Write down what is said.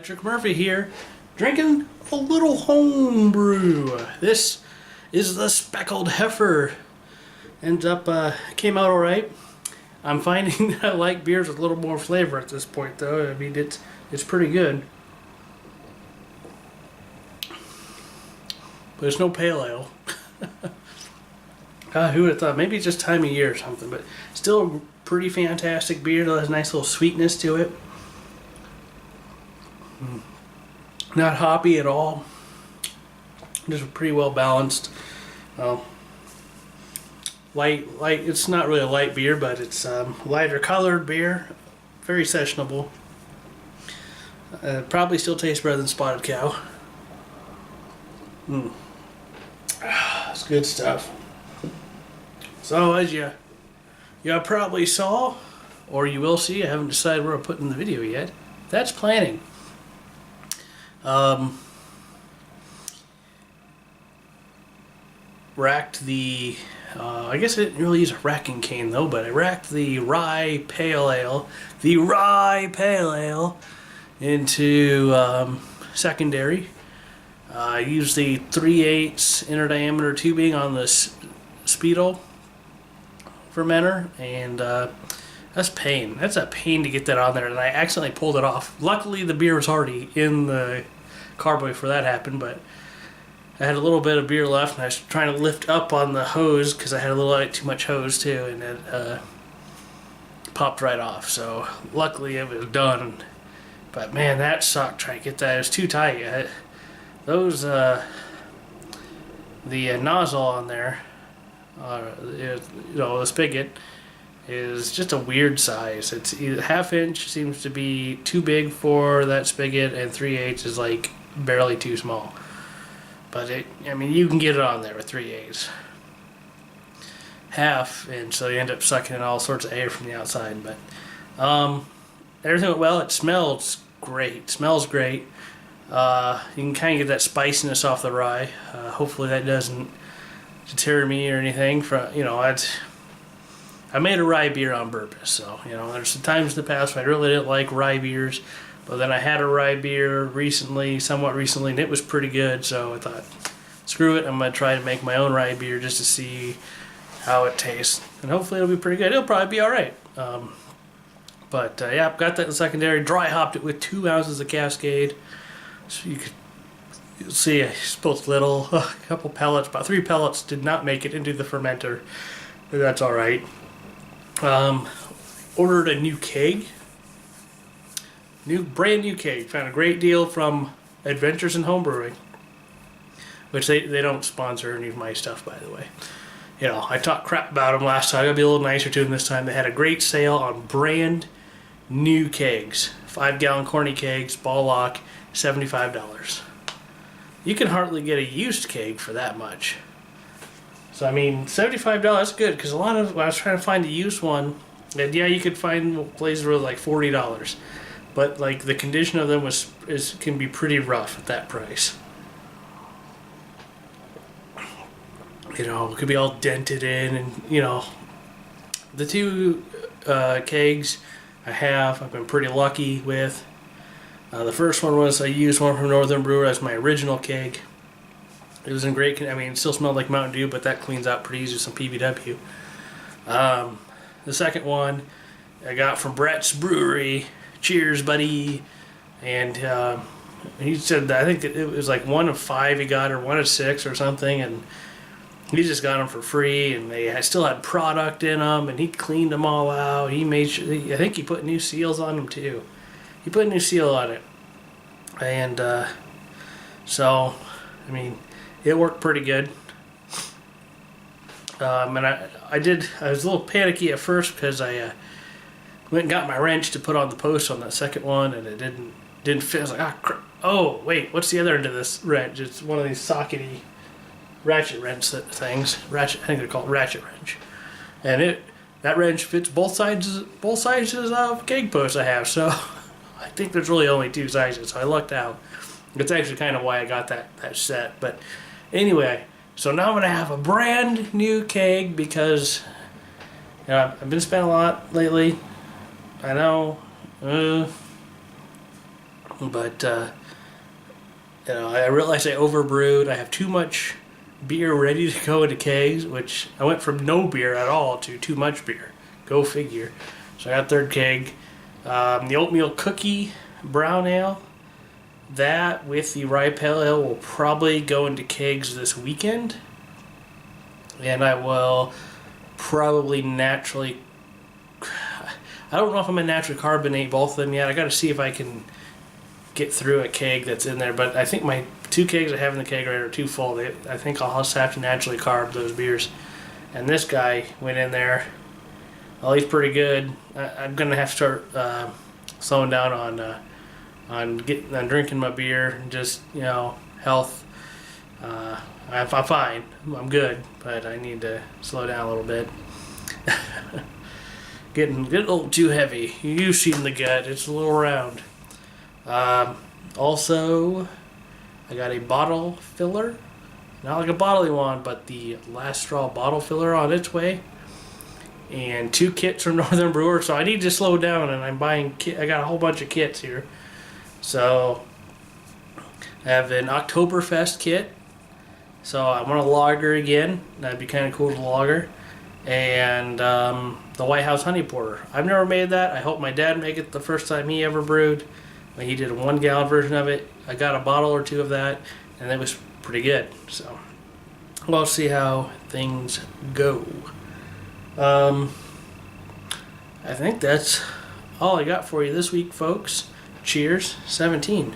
Electric Murphy here, drinking a little home brew. This is the Speckled Heifer. Came out alright. I'm finding that I like beers with a little more flavor at this point though. I mean, it's pretty good. But it's no pale ale. Who would have thought? Maybe it's just time of year or something, but still a pretty fantastic beer. It has a nice little sweetness to it. Not hoppy at all. Just pretty well balanced. Light. It's not really a light beer, but it's lighter colored beer. Very sessionable. Probably still tastes better than Spotted Cow. It's good stuff. So as you probably saw, or you will see, I haven't decided where I'll put in the video yet. That's planning. Racked the, I guess I didn't really use a racking cane though, but I racked the rye pale ale, into secondary. I used the 3/8 inner diameter tubing on the Speedo fermenter, and that's pain. That's a pain to get that on there, and I accidentally pulled it off. Luckily, the beer was already in the carboy before that happened, but I had a little bit of beer left, and I was trying to lift up on the hose because I had a little too much hose too, and it popped right off. So luckily, it was done. But man, that sucked trying to get that. It was too tight. The nozzle on there, the spigot, is just a weird size. It's either 1/2 inch seems to be too big for that spigot, and 3/8 is like barely too small. But you can get it on there with 3/8. 1/2, and so you end up sucking in all sorts of air from the outside. But everything went well. It smells great. Smells great. You can kind of get that spiciness off the rye. Hopefully that doesn't deter me or anything. I made a rye beer on purpose, so there's some times in the past when I really didn't like rye beers, but then I had a rye beer somewhat recently, and it was pretty good. So I thought, screw it, I'm gonna try to make my own rye beer just to see how it tastes, and hopefully it'll be pretty good. It'll probably be all right. Got that in secondary. Dry hopped it with 2 ounces of Cascade. So you'll see I spilled a couple pellets, about 3 pellets did not make it into the fermenter, but that's all right. Ordered a new keg, brand new keg. Found a great deal from Adventures in Homebrewing, which they don't sponsor any of my stuff, by the way. I talked crap about them last time. I gotta be a little nicer to them this time. They had a great sale on brand new kegs, 5-gallon corny kegs, ball lock, $75. You can hardly get a used keg for that much. So $75 is good, because when I was trying to find a used one, and you could find places where like $40, but like the condition of them can be pretty rough at that price. It could be all dented in, and the 2 kegs I've been pretty lucky with. The first one I used one from Northern Brewer as my original keg. It was in great, it still smelled like Mountain Dew, but that cleans out pretty easy with some PBW. The second one I got from Brett's Brewery. Cheers, buddy. And he said that I think it was like 1 of 5 he got, or 1 of 6 or something, and he just got them for free, and they still had product in them, and he cleaned them all out. He made sure, I think he put new seals on them too. He put a new seal on it, and it worked pretty good. And I was a little panicky at first because I went and got my wrench to put on the post on that second one, and it didn't fit. I was like, oh wait, what's the other end of this wrench? It's one of these sockety ratchet wrench things. I think they're called ratchet wrench, and that wrench fits both sides of keg post I have. So I think there's really only 2 sizes, so I lucked out. That's actually kind of why I got that set. But anyway, so now I'm going to have a brand new keg because I've been spending a lot lately. I know. But I realized I overbrewed. I have too much beer ready to go into kegs, which I went from no beer at all to too much beer. Go figure. So I got third keg. The oatmeal cookie brown ale, that with the rye pale ale will probably go into kegs this weekend. And I will probably naturally... I don't know if I'm going to naturally carbonate both of them yet. I got to see if I can get through a keg that's in there. But I think my 2 kegs I have in the keg right are too full. I think I'll just have to naturally carb those beers. And this guy went in there. Well, he's pretty good. I'm going to have to start slowing down on drinking my beer. Just, health. I'm fine. I'm good. But I need to slow down a little bit. Getting a little too heavy. You've seen the gut. It's a little round. Also, I got a bottle filler. Not like a bottling one, but the last straw bottle filler on its way. And 2 kits from Northern Brewer. So I need to slow down, and I'm buying I got a whole bunch of kits here. So I have an Oktoberfest kit. So I want a lager again. That'd be kind of cool to lager. And the White House Honey Porter. I've never made that. I hope my dad make it the first time he ever brewed. He did a 1-gallon version of it. I got a bottle or 2 of that, and it was pretty good. So we'll see how things go. I think that's all I got for you this week, folks. Cheers, 17.